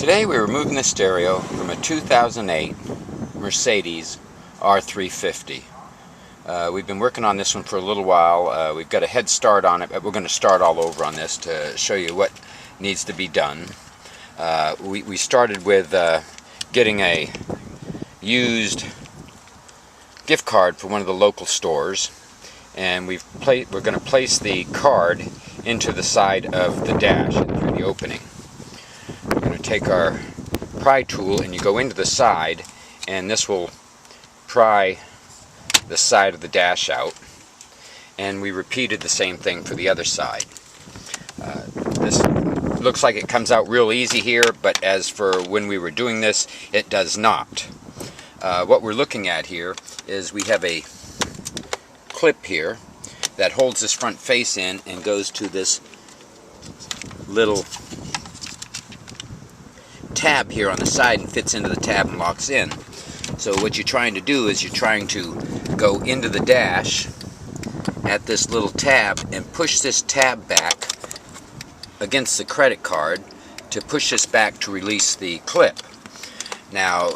Today we're removing the stereo from a 2008 Mercedes R350. We've been working on this one for a little while. We've got a head start on it, but we're going to start all over on this to show you what needs to be done. We started with getting a used gift card for one of the local stores, and we're going to place the card into the side of the dash through the opening. We're going to take our pry tool and you go into the side, and this will pry the side of the dash out, and we repeated the same thing for the other side. This looks like it comes out real easy here, but as for when we were doing this, it does not. What we're looking at here is we have a clip here that holds this front face in and goes to this little tab here on the side and fits into the tab and locks in. So what you're trying to do is you're trying to go into the dash at this little tab and push this tab back against the credit card to push this back to release the clip. Now,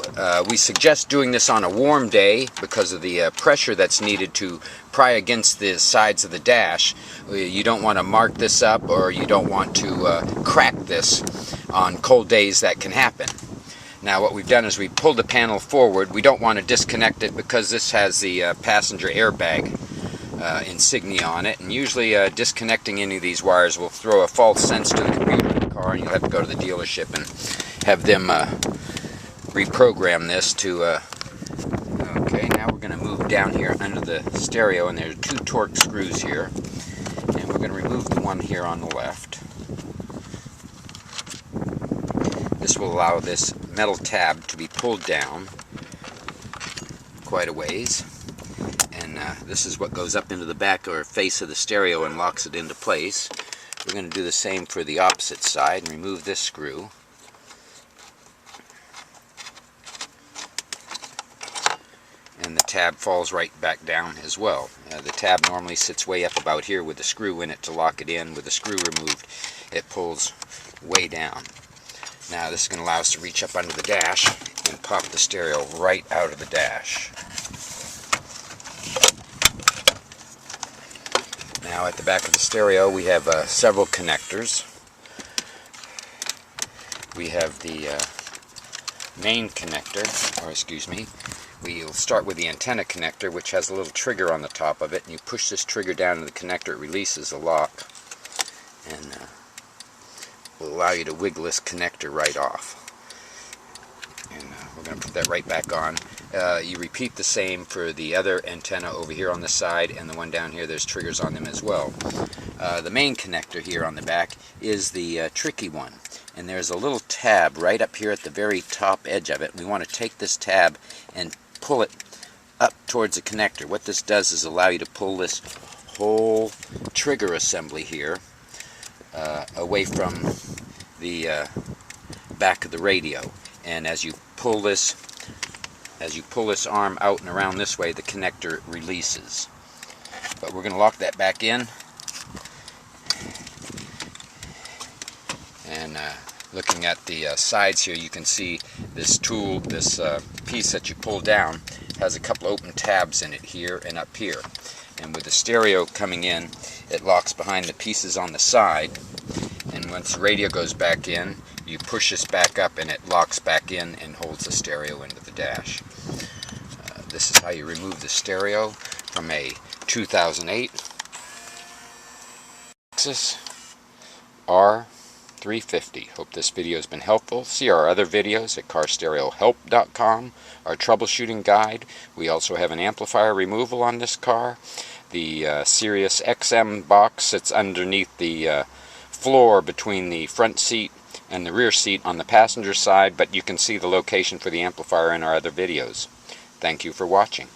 we suggest doing this on a warm day because of the pressure that's needed to pry against the sides of the dash. You don't want to mark this up, or you don't want to crack this on cold days. That can happen. Now, what we've done is we pulled the panel forward. We don't want to disconnect it because this has the passenger airbag insignia on it, and usually disconnecting any of these wires will throw a false sense to the computer in the car, and you'll have to go to the dealership and have them reprogram this to okay, now we're going to move down here under the stereo, and there's two torque screws here, and we're going to remove the one here on the left. This will allow this metal tab to be pulled down quite a ways, and this is what goes up into the back or face of the stereo and locks it into place. We're going to do the same for the opposite side and remove this screw. And the tab falls right back down as well. The tab normally sits way up about here with the screw in it to lock it in. With the screw removed, it pulls way down. Now this is going to allow us to reach up under the dash and pop the stereo right out of the dash. Now at the back of the stereo we have several connectors. We have the main connector, or excuse me, we'll start with the antenna connector, which has a little trigger on the top of it, and you push this trigger down in the connector, it releases the lock, and will allow you to wiggle this connector right off. And we're going to put that right back on. You repeat the same for the other antenna over here on the side, and the one down here, there's triggers on them as well. The main connector here on the back is the tricky one, and there's a little tab right up here at the very top edge of it. We want to take this tab and pull it up towards the connector. What this does is allow you to pull this whole trigger assembly here away from the back of the radio, and as you pull this arm out and around this way, the connector releases. But we're going to lock that back in, and looking at the sides here, you can see this tool, this piece that you pull down, has a couple open tabs in it here and up here. And with the stereo coming in, it locks behind the pieces on the side. And once the radio goes back in, you push this back up and it locks back in and holds the stereo into the dash. This is how you remove the stereo from a 2008 Lexus R350. Hope this video has been helpful. See our other videos at carstereohelp.com, our troubleshooting guide. We also have an amplifier removal on this car. The Sirius XM box sits underneath the floor between the front seat and the rear seat on the passenger side, but you can see the location for the amplifier in our other videos. Thank you for watching.